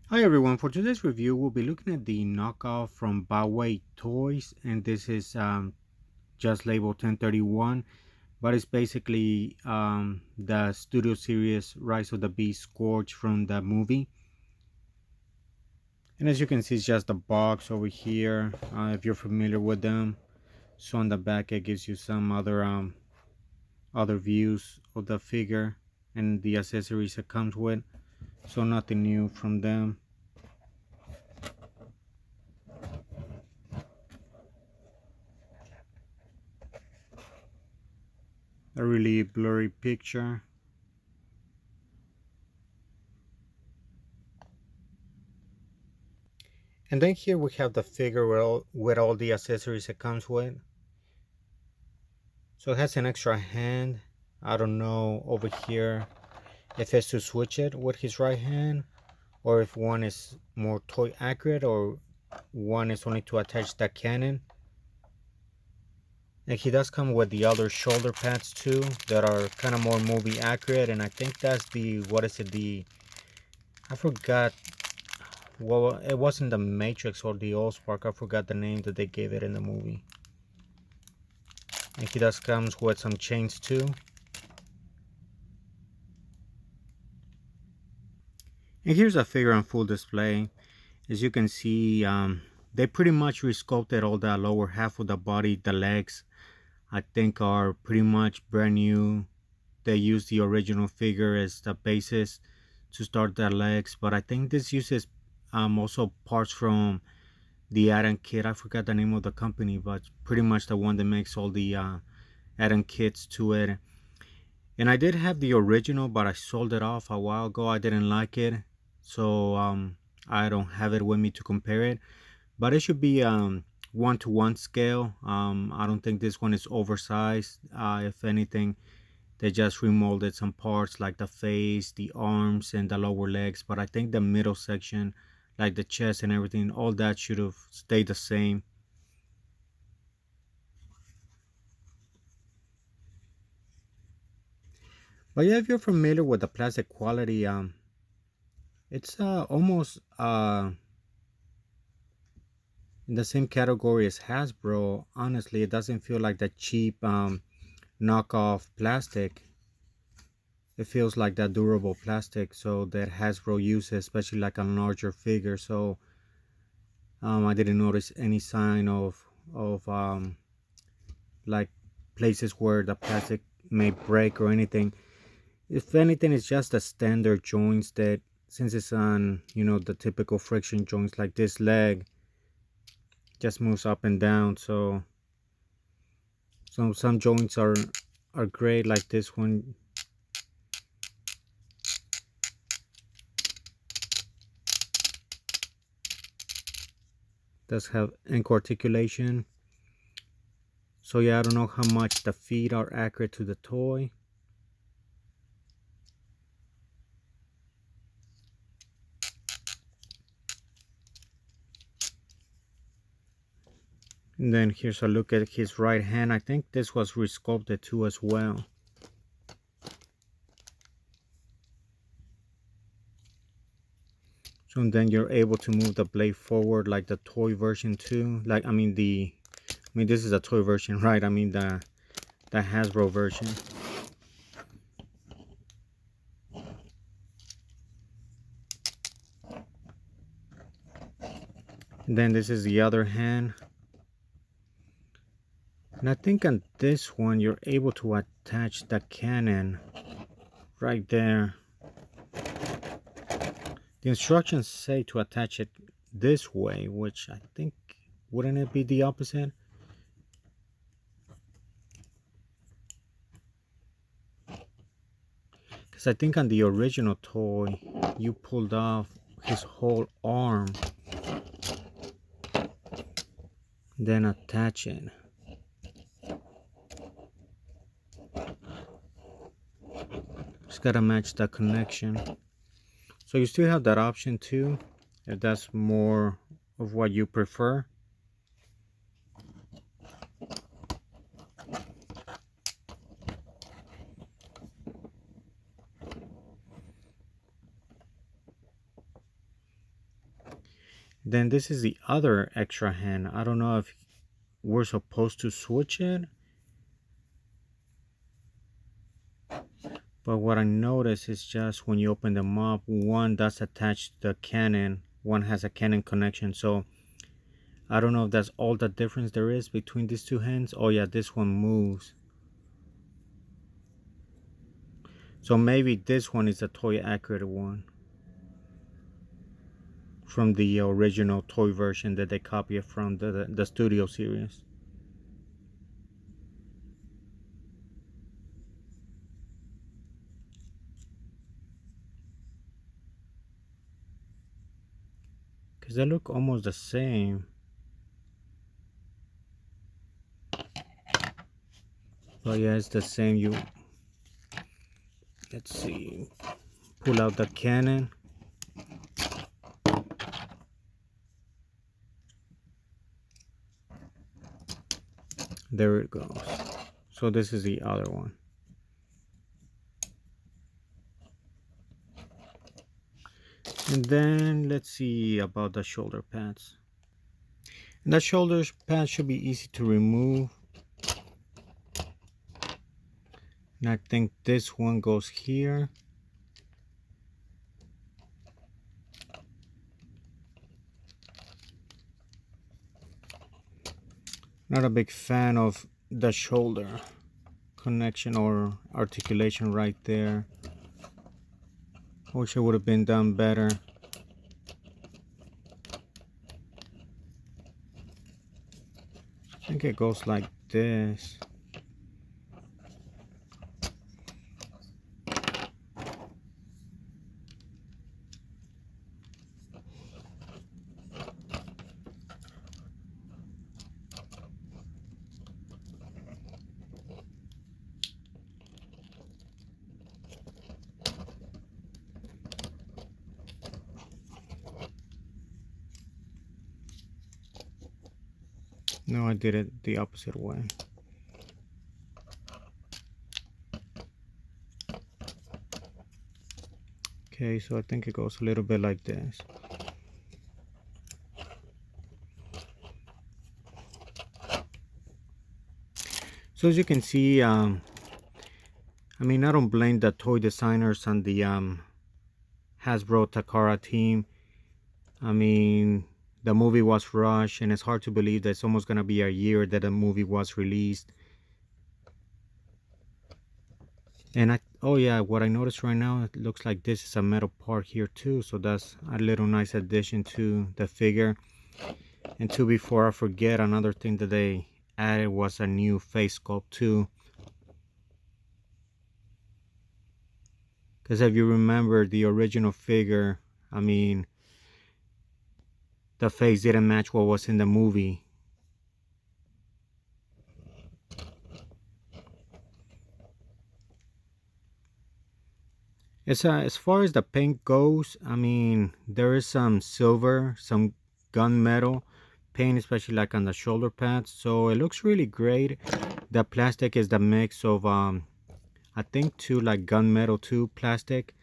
Hi everyone, for today's review we'll be looking at the knockoff from Baiwei toys, and this is just labeled 1031, but it's basically the studio series Rise of the Beast Scourge from the movie. And as you can see, it's just a box over here, if you're familiar with them. So on the back it gives you some other views of the figure and the accessories it comes with, so nothing new from them. A really blurry picture. And then here we have the figure with all the accessories it comes with. So it has an extra hand. I don't know over here if it's to switch it with his right hand, or if one is more toy accurate, or one is only to attach the cannon. And he does come with the other shoulder pads too that are kind of more movie accurate. And I think that's the, what is it, the, I forgot, well, it wasn't the Matrix or the Allspark. I forgot the name that they gave it in the movie. And he does comes with some chains too. And here's a figure on full display. As you can see, they pretty much resculpted all the lower half of the body. The legs, I think, are pretty much brand new. They used the original figure as the basis to start the legs, but I think this uses also parts from the Adam kit. I forgot the name of the company, but pretty much the one that makes all the Adam kits to it. And I did have the original, but I sold it off a while ago. I didn't like it, so I don't have it with me to compare it. But it should be 1-to-1 scale. I don't think this one is oversized. If anything, they just remolded some parts like the face, the arms, and the lower legs. But I think the middle section, like the chest and everything, all that should have stayed the same. But yeah, if you're familiar with the plastic quality, it's almost in the same category as Hasbro. Honestly, it doesn't feel like the cheap knockoff plastic. It feels like that durable plastic, so that Hasbro uses, especially like on larger figures. So I didn't notice any sign of like places where the plastic may break or anything. If anything, it's just the standard joints that, since it's on, the typical friction joints, like this leg just moves up and down. So some joints are great, like this one. Does have ankle articulation. So yeah, I don't know how much the feet are accurate to the toy. And then here's a look at his right hand. I think this was resculpted too as well. So then you're able to move the blade forward like the toy version too. Like, this is a toy version, right? I mean the Hasbro version. And then this is the other hand. And I think on this one you're able to attach the cannon right there. The instructions say to attach it this way, which I think, wouldn't it be the opposite? Because I think on the original toy, you pulled off his whole arm, then attach it. Just gotta match the connection. So you still have that option too, if that's more of what you prefer. Then this is the other extra hand. I don't know if we're supposed to switch it, but what I noticed is just when you open them up, one that's attached to the Canon, one has a Canon connection. So I don't know if that's all the difference there is between these two hands. Oh yeah, this one moves. So maybe this one is the toy accurate one from the original toy version that they copy it from the studio series. Because they look almost the same. But yeah, it's the same. Let's see, pull out the Canon. There it goes. So this is the other one. And then let's see about the shoulder pads. And the shoulder pads should be easy to remove. And I think this one goes here. Not a big fan of the shoulder connection or articulation right there. Wish it would have been done better. I think it goes like this. No, I did it the opposite way. Okay, so I think it goes a little bit like this. So as you can see, I mean, I don't blame the toy designers and the Hasbro Takara team. I mean, the movie was rushed, and it's hard to believe that it's almost gonna be a year that the movie was released. And oh yeah, what I noticed right now, it looks like this is a metal part here too, so that's a little nice addition to the figure. And two, before I forget, another thing that they added was a new face sculpt too. Because if you remember the original figure, I mean, the face didn't match what was in the movie. As far as the paint goes, I mean, there is some silver, some gunmetal paint, especially like on the shoulder pads. So it looks really great. The plastic is the mix of, I think too, like gunmetal too, plastic.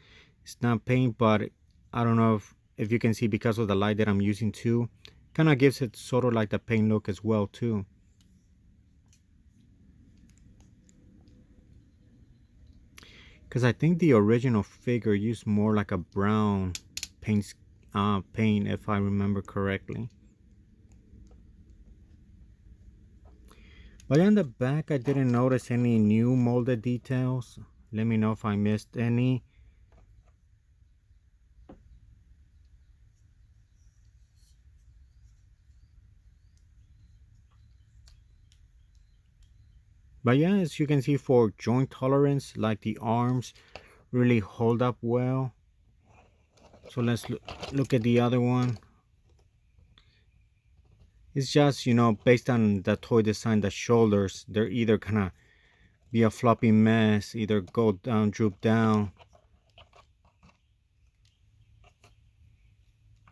It's not paint, but I don't know if you can see because of the light that I'm using too. Kind of gives it sort of like the paint look as well too. Because I think the original figure used more like a brown paint, if I remember correctly. But on the back, I didn't notice any new molded details. Let me know if I missed any. But yeah, as you can see, for joint tolerance, like the arms really hold up well. So let's look at the other one. It's just, you know, based on the toy design, the shoulders, they're either gonna be a floppy mess, either go down, droop down.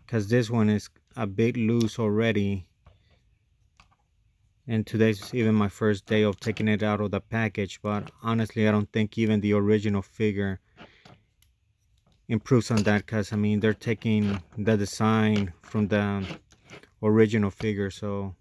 Because this one is a bit loose already. And today's even my first day of taking it out of the package, but honestly I don't think even the original figure improves on that, because I mean they're taking the design from the original figure. So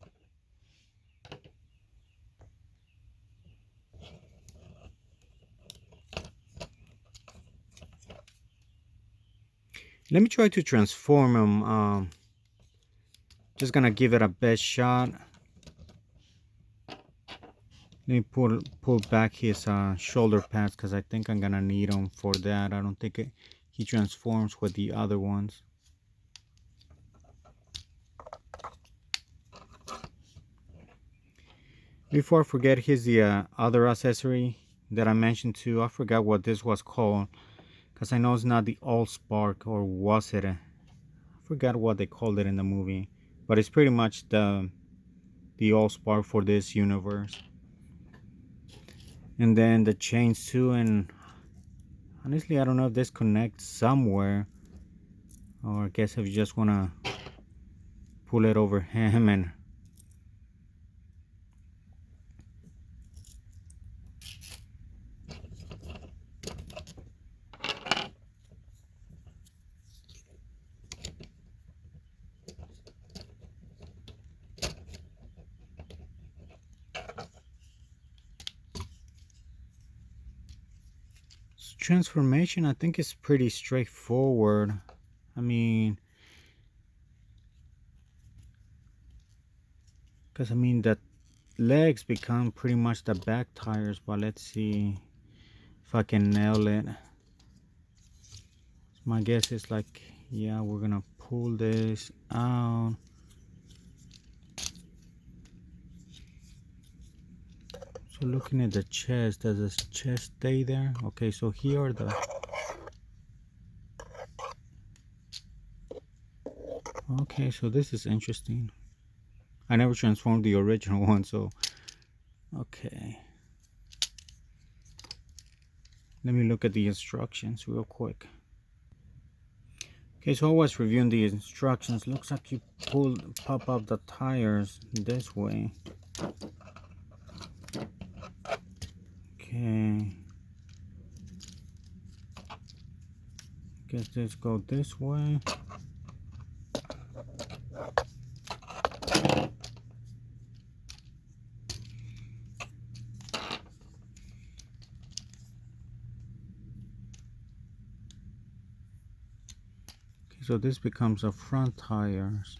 let me try to transform him. Just gonna give it a best shot. Let me pull back his shoulder pads because I think I'm gonna need them for that. I don't think he transforms with the other ones. Before I forget, here's the other accessory that I mentioned too. I forgot what this was called because I know it's not the All Spark, or was it? I forgot what they called it in the movie, but it's pretty much the All Spark for this universe. And then the chains too, and honestly I don't know if this connects somewhere, or I guess if you just want to pull it over him and transformation. I think it's pretty straightforward. I mean, because I mean the legs become pretty much the back tires, but let's see if I can nail it. My guess is like, yeah, we're gonna pull this out. So looking at the chest, does the chest stay there? Okay, so here are the... Okay, so this is interesting. I never transformed the original one, so... Okay. Let me look at the instructions real quick. Okay, so I was reviewing the instructions. Looks like you pop up the tires this way. Okay. Guess this go this way. Okay, so this becomes the front tires.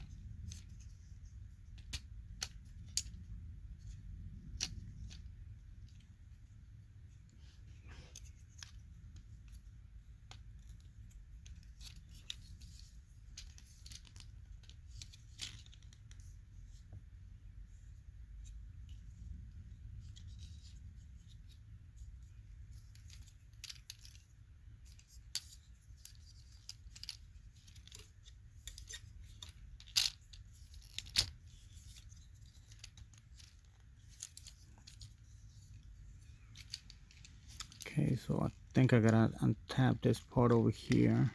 Okay, so I think I gotta untap this part over here.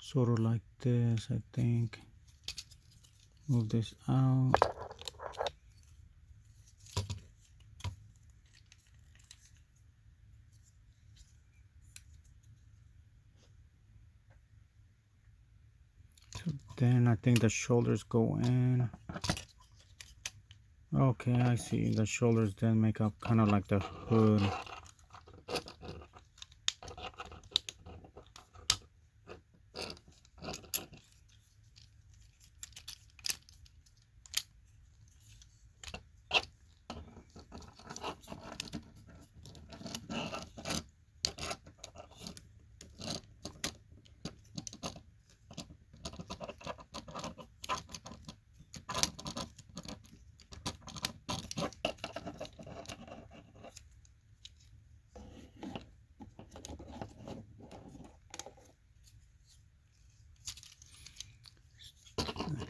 Sort of like this, I think. Move this out. So then I think the shoulders go in. Okay, I see. The shoulders then make up kind of like the hood.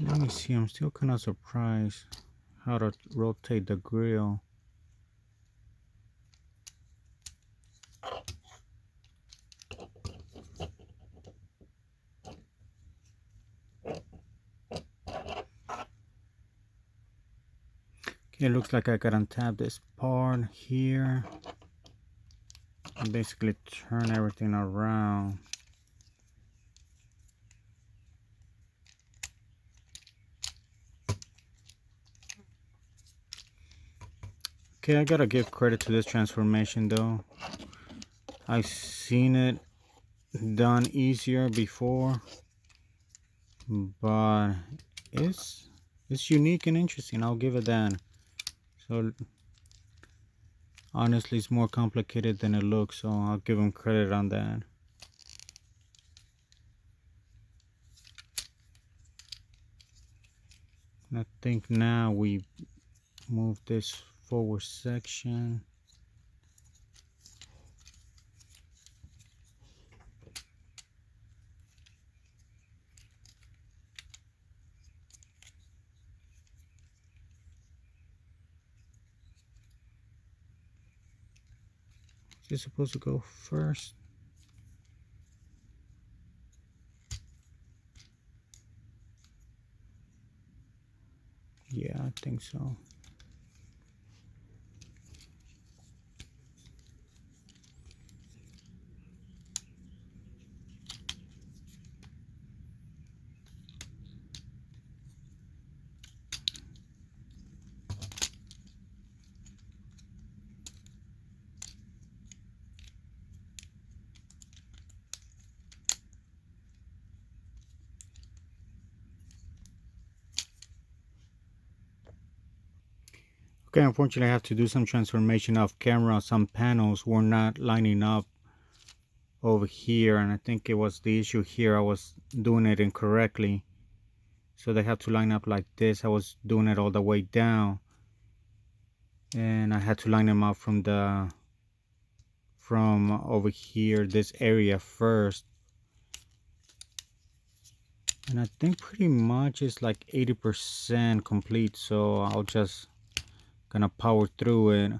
Let me see, I'm still kind of surprised how to rotate the grill. It looks like I can untap this part here and basically turn everything around. Okay, I gotta give credit to this transformation though. I've seen it done easier before, but it's unique and interesting. I'll give it that. So honestly, it's more complicated than it looks, so I'll give him credit on that. I think now we move this forward section. Is this supposed to go first? Yeah, I think so. Okay, unfortunately I have to do some transformation off camera. Some panels were not lining up over here, and I think it was the issue here. I was doing it incorrectly, so they have to line up like this. I was doing it all the way down, and I had to line them up from over here, this area first. And I think pretty much it's like 80% complete, so I'll just gonna power through it.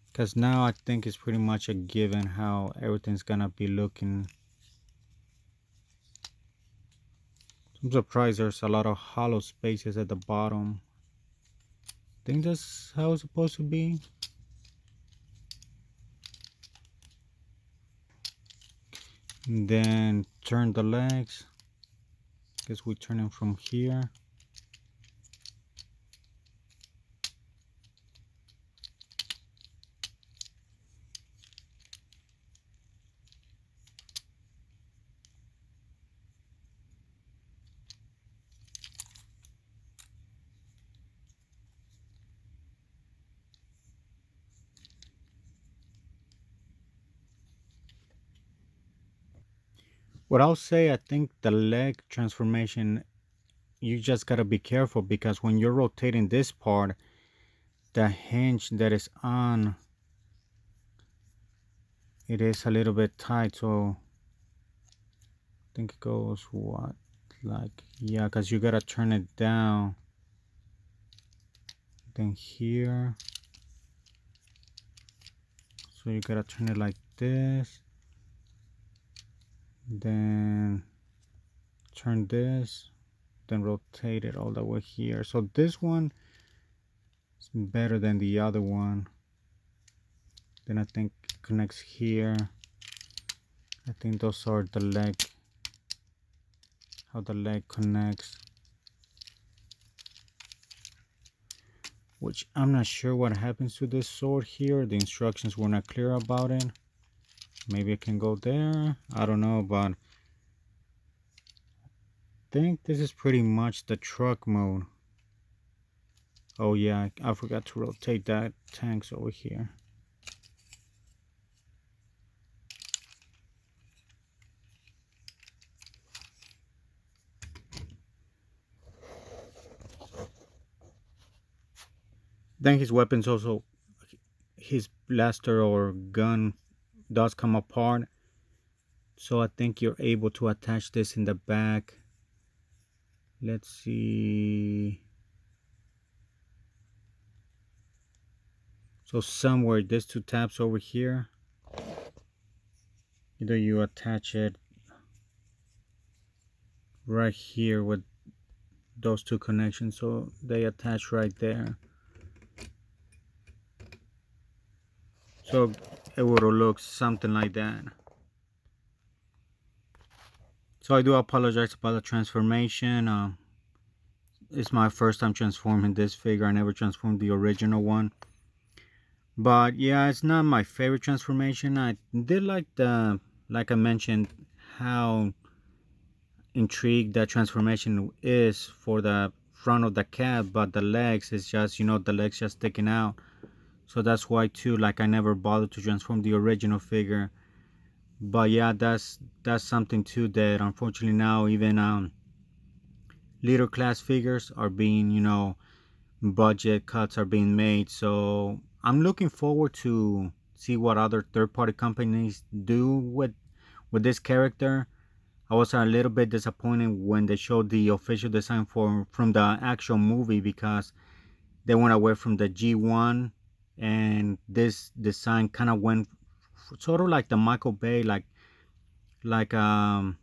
Because now I think it's pretty much a given how everything's gonna be looking. I'm surprised there's a lot of hollow spaces at the bottom. I think that's how it's supposed to be. And then turn the legs. Guess we turn them from here. What I'll say, I think the leg transformation, you just gotta be careful, because when you're rotating this part, the hinge that is on, it is a little bit tight, so I think it goes what, like, yeah, because you gotta turn it down, then here, so you gotta turn it like this, then turn this, then rotate it all the way here. So this one is better than the other one. Then I think it connects here. I think those are the leg, how the leg connects, which I'm not sure what happens to this sword here. The instructions were not clear about it. Maybe I can go there, I don't know, but I think this is pretty much the truck mode. Oh yeah, I forgot to rotate that tanks over here. Then his weapons also, his blaster or gun does come apart, so I think you're able to attach this in the back. Let's see. So somewhere these two tabs over here, either you attach it right here with those two connections, so they attach right there. So it would look something like that. So I do apologize about the transformation. It's my first time transforming this figure. I never transformed the original one. But yeah, it's not my favorite transformation. I did like I mentioned, how intrigued that transformation is for the front of the cat, but the legs is just, the legs just sticking out. So that's why too, like, I never bothered to transform the original figure. But yeah, that's something too, that unfortunately now even little class figures are being, budget cuts are being made. So I'm looking forward to see what other third-party companies do with this character. I was a little bit disappointed when they showed the official design from the actual movie, because they went away from the G1, and this design kind of went sort of like the Michael Bay, like um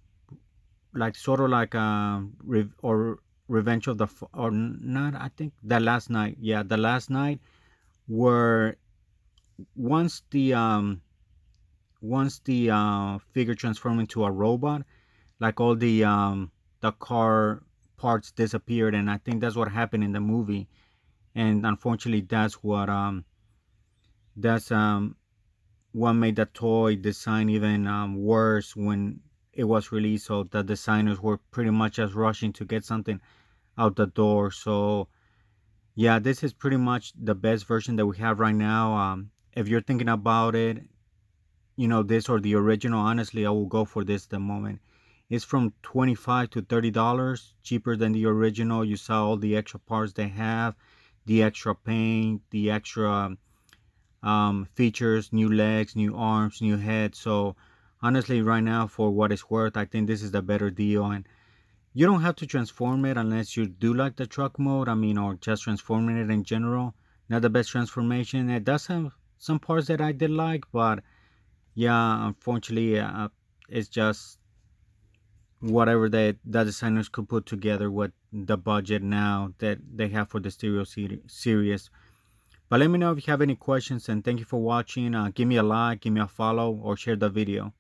like sort of like or Revenge of the or not, I think the Last Night. Yeah, the Last Night, where once the um once the figure transformed into a robot, like all the car parts disappeared, and I think that's what happened in the movie. And unfortunately, that's what made the toy design even worse when it was released. So the designers were pretty much just rushing to get something out the door. So yeah, this is pretty much the best version that we have right now. If you're thinking about it, this or the original, honestly, I will go for this at the moment. It's from $25 to $30 cheaper than the original. You saw all the extra parts they have, the extra paint, the extra features, new legs, new arms, new head. So honestly, right now, for what it's worth, I think this is the better deal. And you don't have to transform it unless you do like the truck mode. I mean, or just transforming it in general. Not the best transformation. It does have some parts that I did like, but yeah, unfortunately, it's just whatever the designers could put together with the budget now that they have for the stereo series. But let me know if you have any questions, and thank you for watching. Give me a like, give me a follow, or share the video.